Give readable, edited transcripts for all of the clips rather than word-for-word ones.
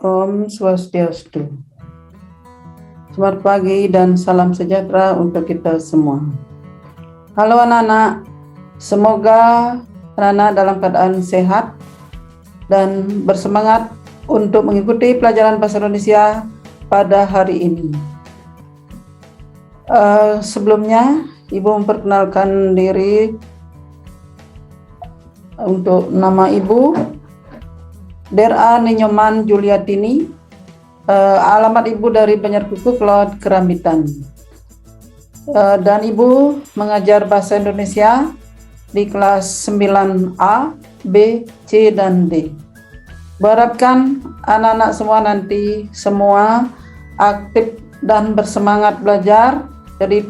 Om Swastiastu. Selamat pagi dan salam sejahtera untuk kita semua. Halo anak-anak, semoga anak-anak dalam keadaan sehat dan bersemangat untuk mengikuti pelajaran bahasa Indonesia pada hari ini. Sebelumnya, Ibu memperkenalkan diri untuk nama Ibu. Dera Ninyoman Juliatini, alamat Ibu dari Banjarkuku, Kelot Kerambitan, dan Ibu mengajar bahasa Indonesia di kelas 9A, B, C, dan D. Berharapkan anak-anak semua nanti semua aktif dan bersemangat belajar. Jadi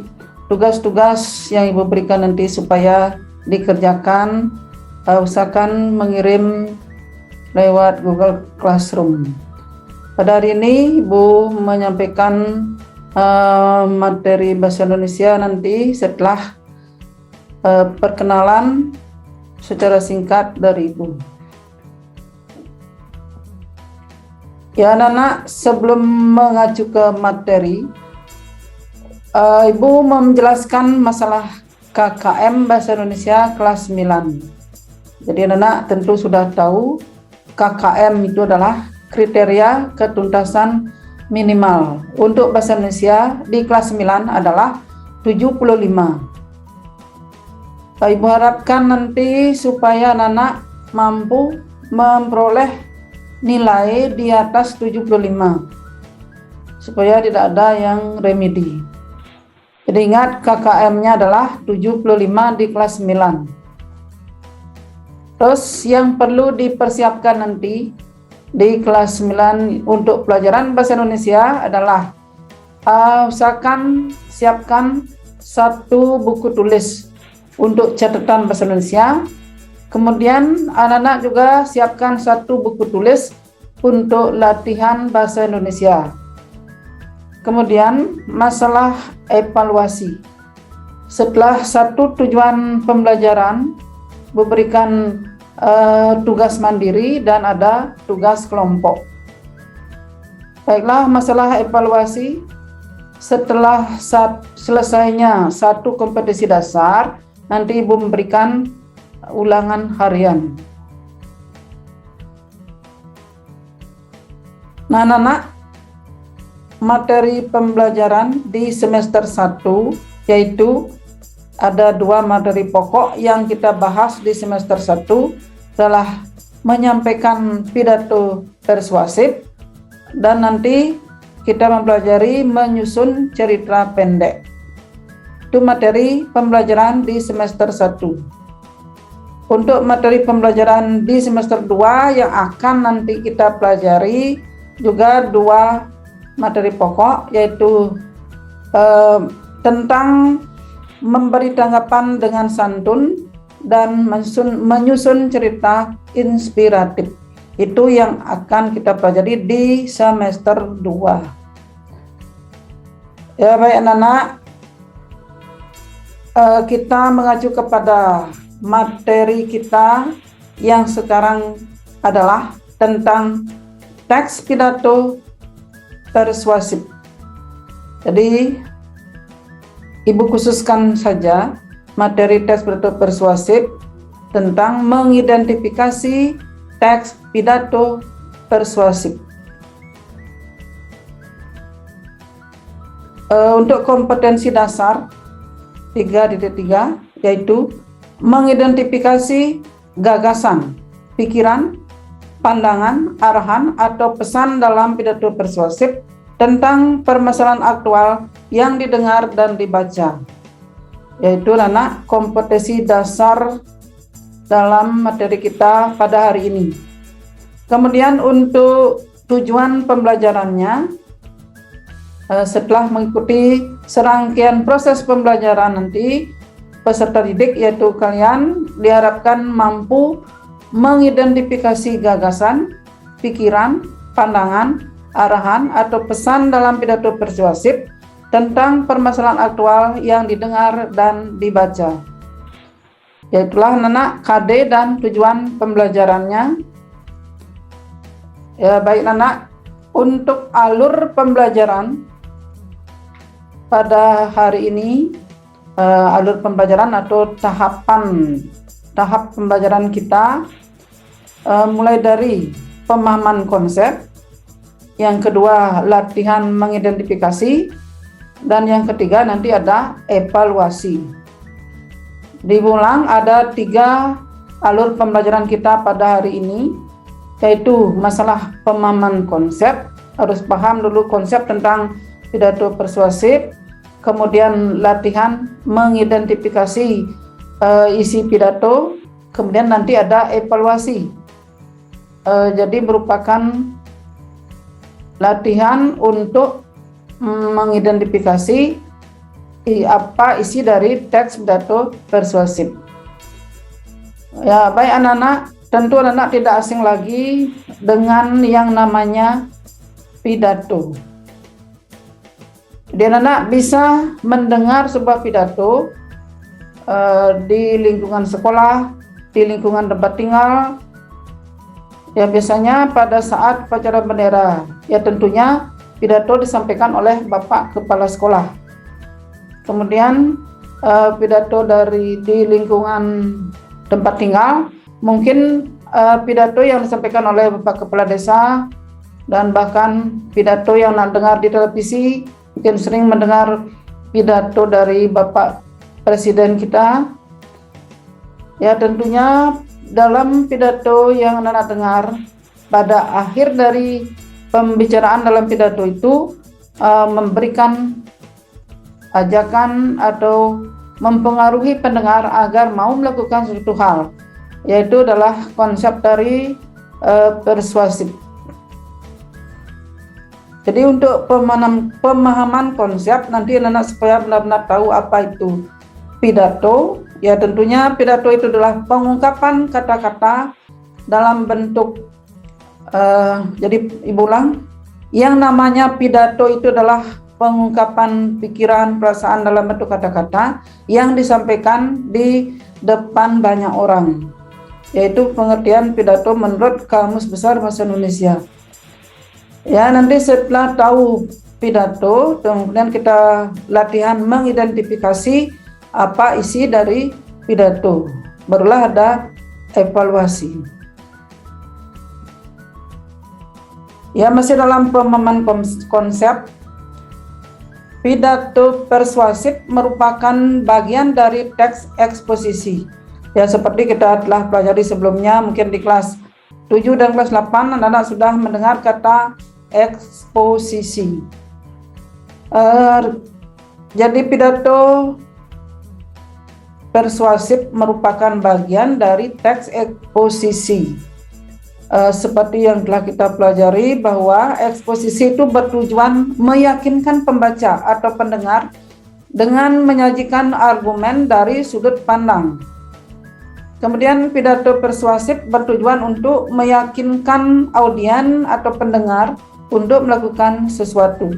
tugas-tugas yang Ibu berikan nanti supaya dikerjakan, usahakan mengirim lewat Google Classroom. Pada hari ini Ibu menyampaikan materi bahasa Indonesia nanti setelah perkenalan secara singkat dari Ibu. Ya anak-anak, sebelum mengacu ke materi, Ibu menjelaskan masalah KKM Bahasa Indonesia kelas 9. Jadi anak-anak tentu sudah tahu KKM itu adalah kriteria ketuntasan minimal. Untuk bahasa Indonesia di kelas 9 adalah 75. Ibu harapkan nanti supaya anak-anak mampu memperoleh nilai di atas 75, supaya tidak ada yang remedi. Jadi ingat, KKM-nya adalah 75 di kelas 9. Terus yang perlu dipersiapkan nanti di kelas 9 untuk pelajaran bahasa Indonesia adalah usahakan siapkan satu buku tulis untuk catatan bahasa Indonesia. Kemudian anak-anak juga siapkan satu buku tulis untuk latihan bahasa Indonesia. Kemudian masalah evaluasi. Setelah satu tujuan pembelajaran, memberikan tugas mandiri dan ada tugas kelompok. Baiklah, masalah evaluasi. Setelah selesainya satu kompetisi dasar, nanti Ibu memberikan ulangan harian. Nah anak-anak, materi pembelajaran di semester 1 yaitu ada 2 materi pokok yang kita bahas di semester 1 adalah menyampaikan pidato persuasif dan nanti kita mempelajari menyusun cerita pendek. Itu materi pembelajaran di semester 1. Untuk materi pembelajaran di semester 2 yang akan nanti kita pelajari juga 2 materi pokok, yaitu tentang memberi tanggapan dengan santun dan menyusun cerita inspiratif. Itu yang akan kita pelajari di semester 2. Ya baik anak-anak, kita mengacu kepada materi kita yang sekarang adalah tentang teks pidato persuasif. Jadi Ibu khususkan saja materi teks pidato persuasif tentang mengidentifikasi teks pidato persuasif. Untuk kompetensi dasar 3.3 yaitu mengidentifikasi gagasan, pikiran, pandangan, arahan atau pesan dalam pidato persuasif tentang permasalahan aktual yang didengar dan dibaca, yaitu anak kompetensi dasar dalam materi kita pada hari ini. Kemudian untuk tujuan pembelajarannya, setelah mengikuti serangkaian proses pembelajaran nanti, peserta didik yaitu kalian diharapkan mampu mengidentifikasi gagasan, pikiran, pandangan, arahan atau pesan dalam pidato persuasif tentang permasalahan aktual yang didengar dan dibaca. Yaitulah anak KD dan tujuan pembelajarannya. Ya baik anak, Untuk alur pembelajaran pada hari ini, alur pembelajaran atau tahap pembelajaran kita mulai dari pemahaman konsep, yang kedua latihan mengidentifikasi, dan yang ketiga nanti ada evaluasi. Diulang, ada 3 alur pembelajaran kita pada hari ini, yaitu masalah pemahaman konsep, harus paham dulu konsep tentang pidato persuasif, kemudian latihan mengidentifikasi isi pidato, kemudian nanti ada evaluasi. Jadi merupakan latihan untuk mengidentifikasi apa isi dari teks pidato persuasif. Ya, baik anak-anak, tentu anak-anak tidak asing lagi dengan yang namanya pidato. Jadi anak-anak bisa mendengar sebuah pidato di lingkungan sekolah, di lingkungan tempat tinggal, ya biasanya pada saat upacara bendera. Ya tentunya pidato disampaikan oleh Bapak Kepala Sekolah. Kemudian pidato di lingkungan tempat tinggal, mungkin pidato yang disampaikan oleh Bapak Kepala Desa, dan bahkan pidato yang dengar di televisi, mungkin sering mendengar pidato dari Bapak Presiden kita. Ya tentunya dalam pidato yang anak dengar, pada akhir dari pembicaraan dalam pidato itu memberikan ajakan atau mempengaruhi pendengar agar mau melakukan suatu hal, yaitu adalah konsep dari persuasif. Jadi untuk pemahaman konsep, nanti anak-anak supaya benar-benar tahu apa itu pidato, ya tentunya pidato itu adalah pengungkapan kata-kata dalam bentuk jadi ibu ulang, yang namanya pidato itu adalah pengungkapan pikiran, perasaan dalam bentuk kata-kata yang disampaikan di depan banyak orang, yaitu pengertian pidato menurut Kamus Besar Bahasa Indonesia. Ya, nanti setelah tahu pidato, kemudian kita latihan mengidentifikasi apa isi dari pidato, barulah ada evaluasi. Ya, masih dalam pemahaman konsep, pidato persuasif merupakan bagian dari teks eksposisi. Ya, seperti kita telah pelajari sebelumnya, mungkin di kelas 7 dan kelas 8 anak-anak sudah mendengar kata eksposisi. Jadi pidato persuasif merupakan bagian dari teks eksposisi. Seperti yang telah kita pelajari bahwa eksposisi itu bertujuan meyakinkan pembaca atau pendengar dengan menyajikan argumen dari sudut pandang. Kemudian pidato persuasif bertujuan untuk meyakinkan audien atau pendengar untuk melakukan sesuatu.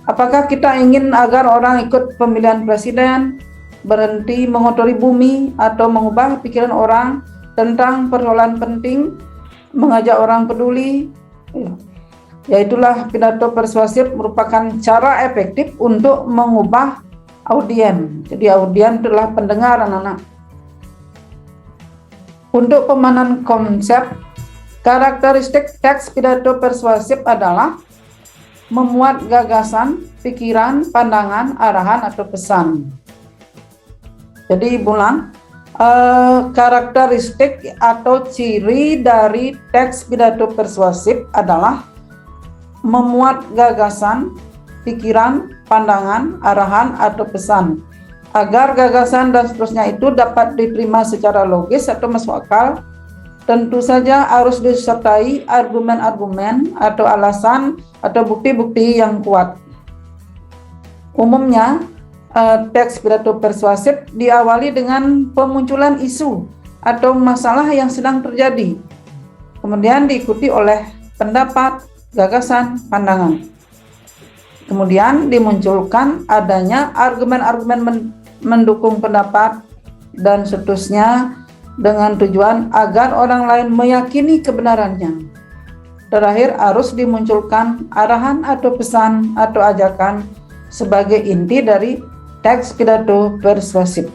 Apakah kita ingin agar orang ikut pemilihan presiden, berhenti mengotori bumi, atau mengubah pikiran orang tentang persoalan penting, mengajak orang peduli? Ya, itulah pidato persuasif merupakan cara efektif untuk mengubah audien. Jadi audien adalah pendengar anak-anak. Untuk pemahaman konsep, karakteristik teks pidato persuasif adalah memuat gagasan, pikiran, pandangan, arahan, atau pesan. Jadi ulang, karakteristik atau ciri dari teks pidato persuasif adalah memuat gagasan, pikiran, pandangan, arahan, atau pesan. Agar gagasan dan seterusnya itu dapat diterima secara logis atau masuk akal, tentu saja harus disertai argumen-argumen atau alasan atau bukti-bukti yang kuat. Umumnya, teks pidato persuasif diawali dengan pemunculan isu atau masalah yang sedang terjadi, kemudian diikuti oleh pendapat, gagasan, pandangan. Kemudian dimunculkan adanya argumen-argumen mendukung pendapat dan seterusnya dengan tujuan agar orang lain meyakini kebenarannya. Terakhir, harus dimunculkan arahan atau pesan atau ajakan sebagai inti dari teks pidato persuasif.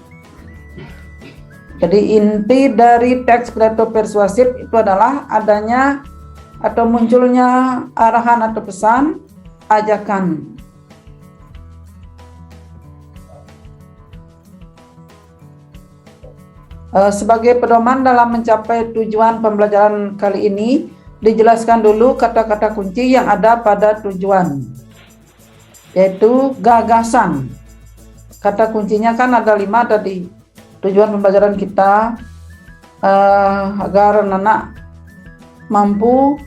Jadi inti dari teks pidato persuasif itu adalah adanya atau munculnya arahan atau pesan, ajakan. Sebagai pedoman dalam mencapai tujuan pembelajaran kali ini, dijelaskan dulu kata-kata kunci yang ada pada tujuan, yaitu gagasan. Kata kuncinya kan ada 5 tadi. Tujuan pembelajaran kita agar anak mampu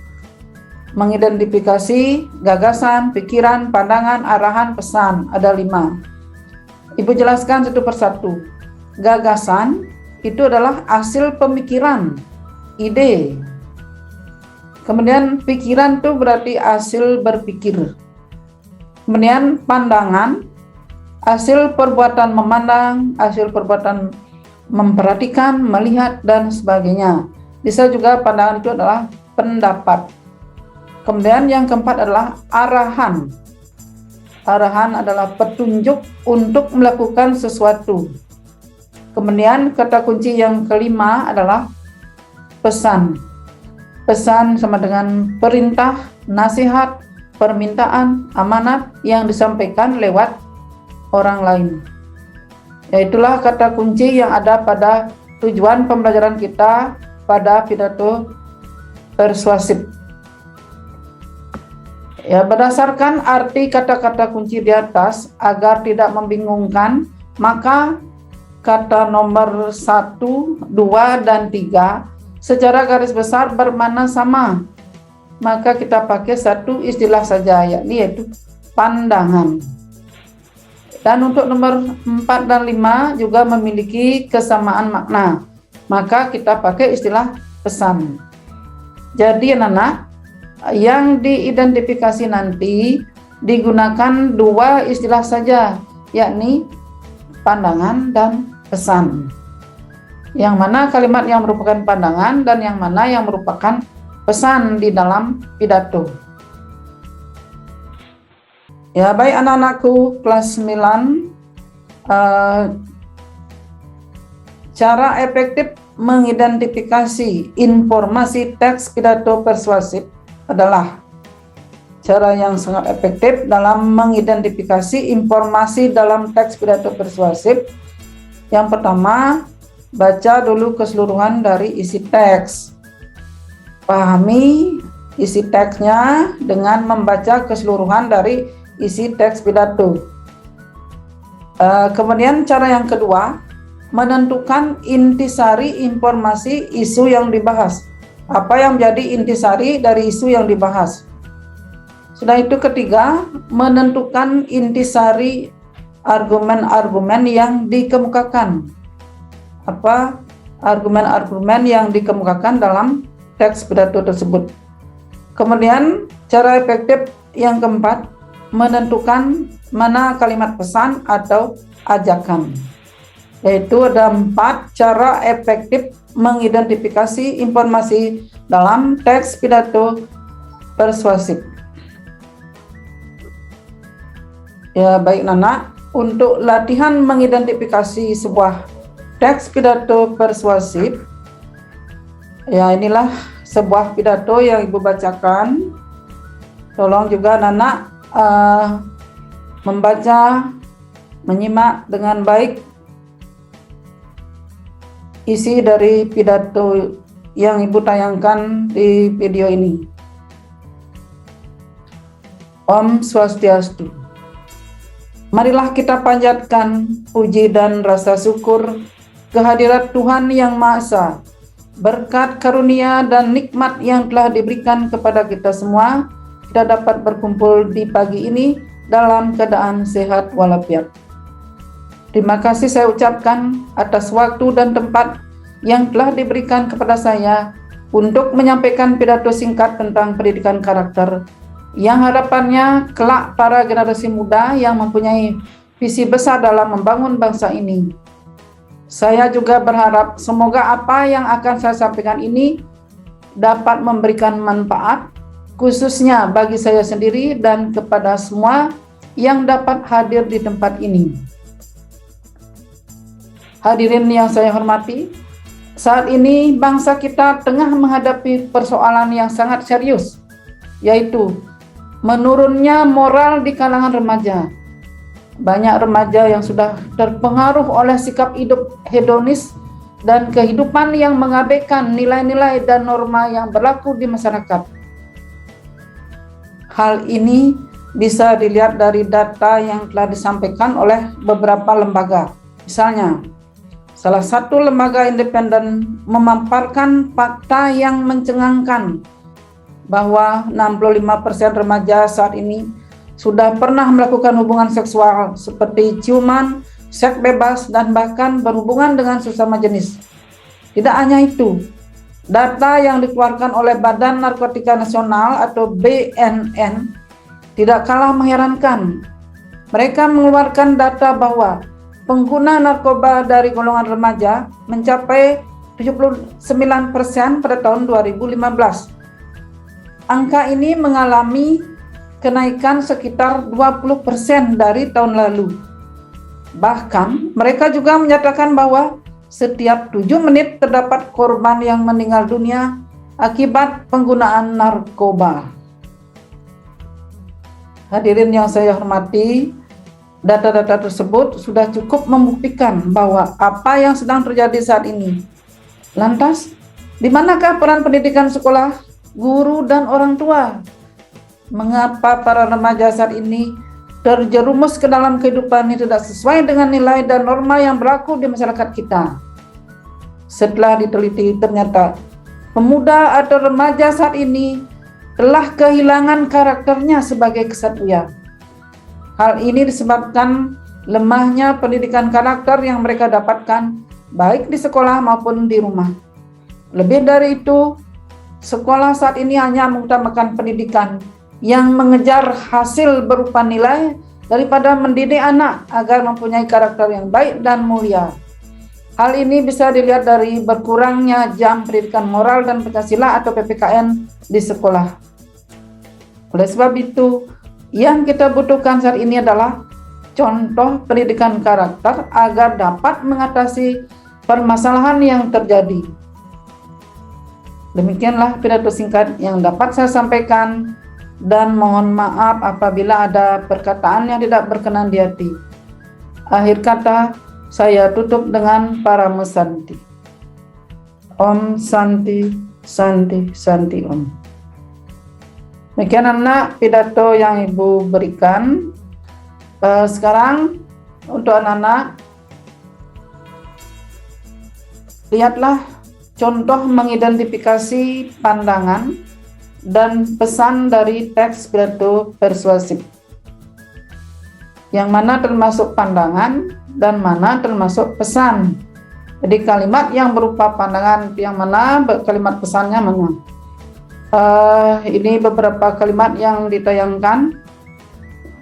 mengidentifikasi gagasan, pikiran, pandangan, arahan, pesan. Ada 5. Ibu jelaskan satu persatu. Gagasan itu adalah hasil pemikiran, ide. Kemudian pikiran itu berarti hasil berpikir. Kemudian pandangan, hasil perbuatan memandang, hasil perbuatan memperhatikan, melihat, dan sebagainya. Bisa juga pandangan itu adalah pendapat. Kemudian yang keempat adalah arahan. Arahan adalah petunjuk untuk melakukan sesuatu. Kemudian kata kunci yang kelima adalah pesan. Pesan sama dengan perintah, nasihat, permintaan, amanat yang disampaikan lewat orang lain. Yaitulah kata kunci yang ada pada tujuan pembelajaran kita pada pidato persuasif. Ya, berdasarkan arti kata-kata kunci di atas agar tidak membingungkan, maka kata nomor 1, 2, dan 3 secara garis besar bermakna sama. Maka kita pakai satu istilah saja, yakni yaitu pandangan. Dan untuk nomor 4 dan 5 juga memiliki kesamaan makna. Maka kita pakai istilah pesan. Jadi anak-anak, yang diidentifikasi nanti digunakan 2 istilah saja, yakni pandangan dan pesan. Yang mana kalimat yang merupakan pandangan dan yang mana yang merupakan pesan di dalam pidato. Ya, baik anak-anakku kelas 9, cara efektif mengidentifikasi informasi teks pidato persuasif adalah cara yang sangat efektif dalam mengidentifikasi informasi dalam teks pidato persuasif. Yang pertama, baca dulu keseluruhan dari isi teks. Pahami isi teksnya dengan membaca keseluruhan dari isi teks pidato. Kemudian cara yang kedua, menentukan intisari informasi isu yang dibahas. Apa yang menjadi intisari dari isu yang dibahas. Sudah itu ketiga, menentukan intisari argumen-argumen yang dikemukakan. Apa argumen-argumen yang dikemukakan dalam teks pidato tersebut. Kemudian cara efektif yang keempat, menentukan mana kalimat pesan atau ajakan. Yaitu ada 4 cara efektif mengidentifikasi informasi dalam teks pidato persuasif. Ya, baik Nana, untuk latihan mengidentifikasi sebuah teks pidato persuasif, ya inilah sebuah pidato yang Ibu bacakan. Tolong juga Nana membaca, menyimak dengan baik isi dari pidato yang Ibu tayangkan di video ini. Om Swastiastu. Marilah kita panjatkan puji dan rasa syukur kehadirat Tuhan Yang Maha Esa, berkat karunia dan nikmat yang telah diberikan kepada kita semua, kita dapat berkumpul di pagi ini dalam keadaan sehat walafiat. Terima kasih saya ucapkan atas waktu dan tempat yang telah diberikan kepada saya untuk menyampaikan pidato singkat tentang pendidikan karakter, yang harapannya kelak para generasi muda yang mempunyai visi besar dalam membangun bangsa ini. Saya juga berharap semoga apa yang akan saya sampaikan ini dapat memberikan manfaat khususnya bagi saya sendiri dan kepada semua yang dapat hadir di tempat ini. Hadirin yang saya hormati, saat ini bangsa kita tengah menghadapi persoalan yang sangat serius, yaitu menurunnya moral di kalangan remaja. Banyak remaja yang sudah terpengaruh oleh sikap hidup hedonis dan kehidupan yang mengabaikan nilai-nilai dan norma yang berlaku di masyarakat. Hal ini bisa dilihat dari data yang telah disampaikan oleh beberapa lembaga. Misalnya, salah satu lembaga independen memaparkan fakta yang mencengangkan bahwa 65% remaja saat ini sudah pernah melakukan hubungan seksual seperti ciuman, seks bebas, dan bahkan berhubungan dengan sesama jenis. Tidak hanya itu, data yang dikeluarkan oleh Badan Narkotika Nasional atau BNN tidak kalah mengherankan. Mereka mengeluarkan data bahwa pengguna narkoba dari golongan remaja mencapai 79% pada tahun 2015. Angka ini mengalami kenaikan sekitar 20% dari tahun lalu. Bahkan mereka juga menyatakan bahwa setiap 7 menit terdapat korban yang meninggal dunia akibat penggunaan narkoba. Hadirin yang saya hormati, data-data tersebut sudah cukup membuktikan bahwa apa yang sedang terjadi saat ini. Lantas, di manakah peran pendidikan sekolah, guru, dan orang tua? Mengapa para remaja saat ini terjerumus ke dalam kehidupan yang tidak sesuai dengan nilai dan norma yang berlaku di masyarakat kita? Setelah diteliti, ternyata pemuda atau remaja saat ini telah kehilangan karakternya sebagai kesatria. Hal ini disebabkan lemahnya pendidikan karakter yang mereka dapatkan baik di sekolah maupun di rumah. Lebih dari itu, sekolah saat ini hanya mengutamakan pendidikan yang mengejar hasil berupa nilai daripada mendidik anak agar mempunyai karakter yang baik dan mulia. Hal ini bisa dilihat dari berkurangnya jam pendidikan moral dan Pancasila atau PPKN di sekolah. Oleh sebab itu, yang kita butuhkan saat ini adalah contoh pendidikan karakter agar dapat mengatasi permasalahan yang terjadi. Demikianlah pidato singkat yang dapat saya sampaikan, dan mohon maaf apabila ada perkataan yang tidak berkenan di hati. Akhir kata, saya tutup dengan Parama Santi. Om Santi, Santi, Santi Om. Demikian anak pidato yang Ibu berikan. Sekarang untuk anak-anak, lihatlah contoh mengidentifikasi pandangan dan pesan dari teks pidato persuasif, yang mana termasuk pandangan dan mana termasuk pesan. Jadi kalimat yang berupa pandangan yang mana, kalimat pesannya mana. Ini beberapa kalimat yang ditayangkan.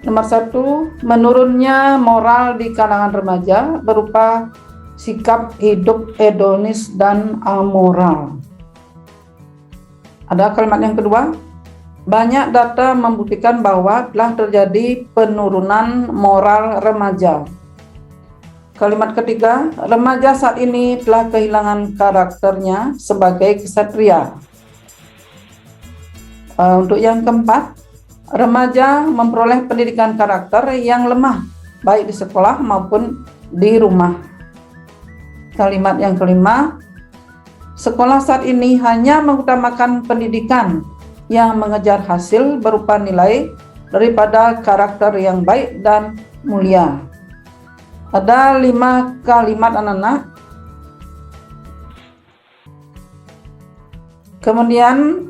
Nomor 1, menurunnya moral di kalangan remaja berupa sikap hidup hedonis dan amoral. Ada kalimat yang kedua, banyak data membuktikan bahwa telah terjadi penurunan moral remaja. Kalimat ketiga, remaja saat ini telah kehilangan karakternya sebagai kesatria. Untuk yang keempat, remaja memperoleh pendidikan karakter yang lemah, baik di sekolah maupun di rumah. Kalimat yang kelima, sekolah saat ini hanya mengutamakan pendidikan yang mengejar hasil berupa nilai daripada karakter yang baik dan mulia. Ada 5 kalimat anak-anak. Kemudian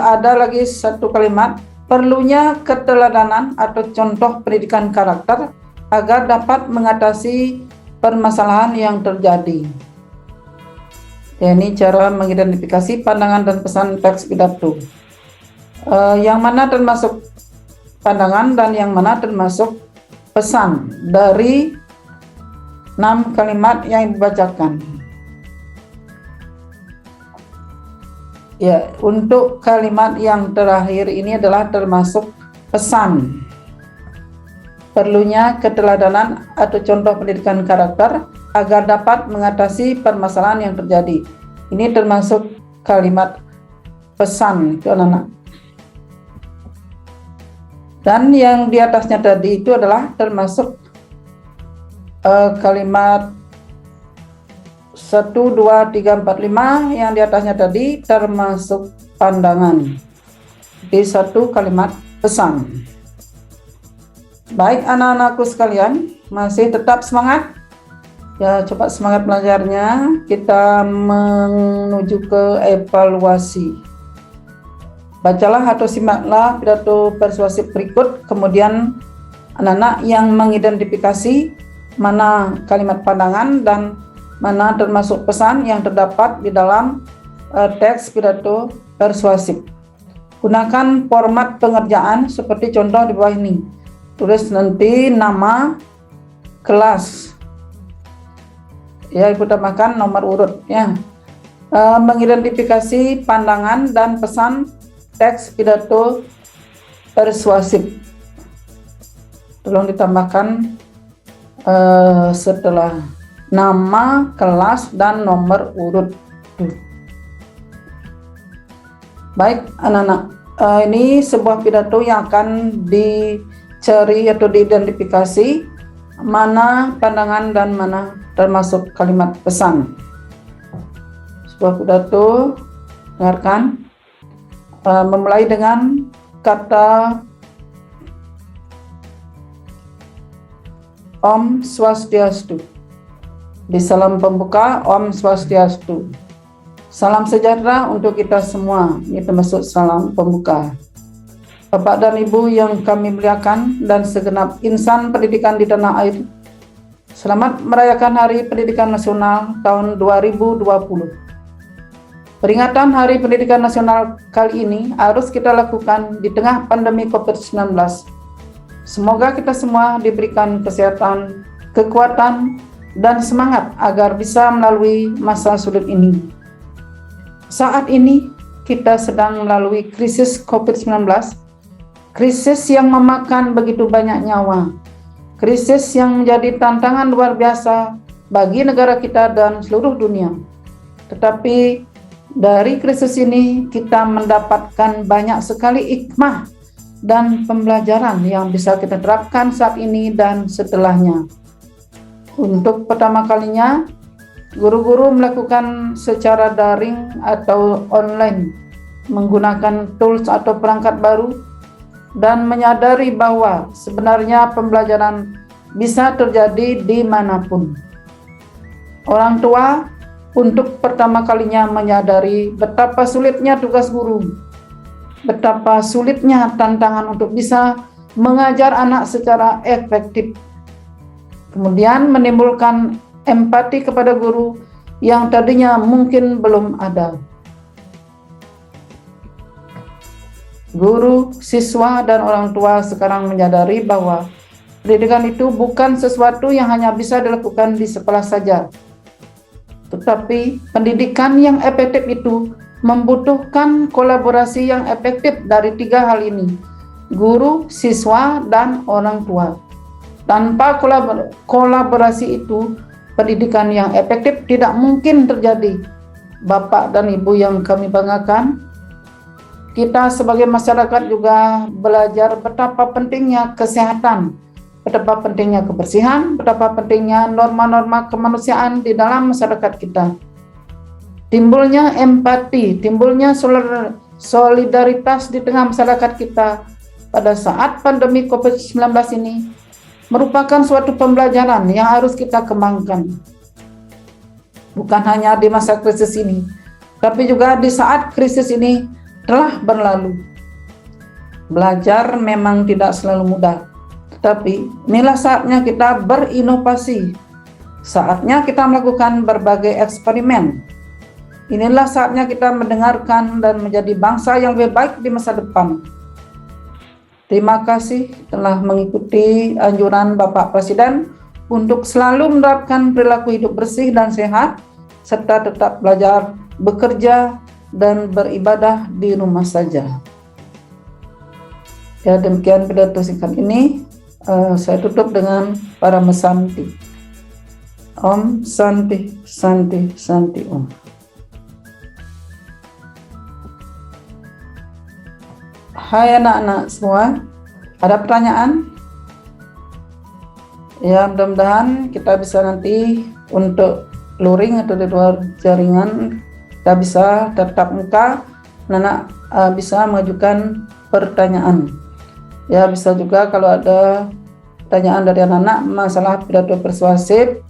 ada lagi 1 kalimat, perlunya keteladanan atau contoh pendidikan karakter agar dapat mengatasi permasalahan yang terjadi. Ya, ini cara mengidentifikasi pandangan dan pesan teks pidato. Yang mana termasuk pandangan dan yang mana termasuk pesan dari 6 kalimat yang dibacakan. Ya, untuk kalimat yang terakhir ini adalah termasuk pesan. Perlunya keteladanan atau contoh pendidikan karakter agar dapat mengatasi permasalahan yang terjadi. Ini termasuk kalimat pesan ke anak-anak. Dan yang di atasnya tadi itu adalah termasuk kalimat 1, 2, 3, 4, 5 yang di atasnya tadi termasuk pandangan di satu kalimat pesan. Baik anak-anakku sekalian, masih tetap semangat? Ya, coba semangat belajarnya. Kita menuju ke evaluasi. Bacalah atau simaklah pidato persuasif berikut, kemudian anak-anak yang mengidentifikasi mana kalimat pandangan dan mana termasuk pesan yang terdapat di dalam teks pidato persuasif. Gunakan format pengerjaan seperti contoh di bawah ini. Tulis nanti nama kelas. Ya, ibu tambahkan nomor urut ya. Mengidentifikasi pandangan dan pesan teks pidato persuasif. Tolong ditambahkan setelah nama, kelas, dan nomor urut. Baik anak-anak, ini sebuah pidato yang akan dicari atau diidentifikasi mana pandangan dan mana termasuk kalimat pesan. Sebuah pidato, dengarkan, memulai dengan kata Om Swastiastu. Di salam pembuka, Om Swastiastu. Salam sejahtera untuk kita semua. Ini termasuk salam pembuka. Bapak dan Ibu yang kami muliakan dan segenap insan pendidikan di tanah air, selamat merayakan Hari Pendidikan Nasional tahun 2020. Peringatan Hari Pendidikan Nasional kali ini harus kita lakukan di tengah pandemi COVID-19. Semoga kita semua diberikan kesehatan, kekuatan, dan semangat agar bisa melalui masa sulit ini. Saat ini kita sedang melalui krisis COVID-19, krisis yang memakan begitu banyak nyawa, krisis yang menjadi tantangan luar biasa bagi negara kita dan seluruh dunia. Tetapi dari krisis ini kita mendapatkan banyak sekali hikmah dan pembelajaran yang bisa kita terapkan saat ini dan setelahnya. Untuk pertama kalinya, guru-guru melakukan secara daring atau online menggunakan tools atau perangkat baru dan menyadari bahwa sebenarnya pembelajaran bisa terjadi dimanapun. Orang tua untuk pertama kalinya menyadari betapa sulitnya tugas guru, betapa sulitnya tantangan untuk bisa mengajar anak secara efektif. Kemudian menimbulkan empati kepada guru yang tadinya mungkin belum ada. Guru, siswa, dan orang tua sekarang menyadari bahwa pendidikan itu bukan sesuatu yang hanya bisa dilakukan di sekolah saja. Tetapi pendidikan yang efektif itu membutuhkan kolaborasi yang efektif dari tiga hal ini: guru, siswa, dan orang tua. Tanpa kolaborasi itu, pendidikan yang efektif tidak mungkin terjadi. Bapak dan Ibu yang kami banggakan, kita sebagai masyarakat juga belajar betapa pentingnya kesehatan, betapa pentingnya kebersihan, betapa pentingnya norma-norma kemanusiaan di dalam masyarakat kita. Timbulnya empati, timbulnya solidaritas di tengah masyarakat kita pada saat pandemi COVID-19 ini merupakan suatu pembelajaran yang harus kita kembangkan. Bukan hanya di masa krisis ini, tapi juga di saat krisis ini telah berlalu. Belajar memang tidak selalu mudah, tetapi inilah saatnya kita berinovasi. Saatnya kita melakukan berbagai eksperimen. Inilah saatnya kita mendengarkan dan menjadi bangsa yang lebih baik di masa depan. Terima kasih telah mengikuti anjuran Bapak Presiden untuk selalu menerapkan perilaku hidup bersih dan sehat, serta tetap belajar, bekerja, dan beribadah di rumah saja. Ya, demikian pidato singkat ini. Saya tutup dengan Parama Santi. Om Santi Santi Santi Om. Hai anak-anak semua, ada pertanyaan? Ya, mudah-mudahan kita bisa nanti untuk luring atau di luar jaringan kita bisa tatap muka, anak bisa mengajukan pertanyaan. Ya, bisa juga kalau ada pertanyaan dari anak-anak masalah pidato persuasif,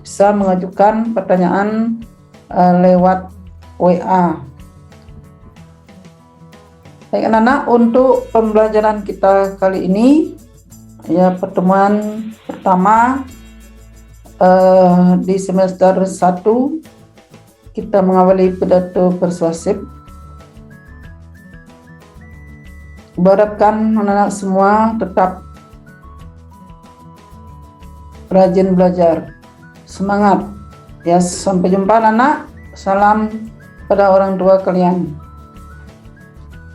bisa mengajukan pertanyaan lewat WA. Baik anak-anak, untuk pembelajaran kita kali ini, ya pertemuan pertama di semester 1 kita mengawali pidato persuasif. Berharapkan anak-anak semua tetap rajin belajar, semangat ya. Sampai jumpa anak-anak, salam pada orang tua kalian.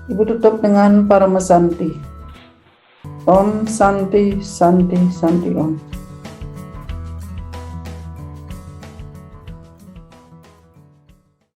Ibu tutup dengan Parama Santi. Om Santi Santi Santi Om.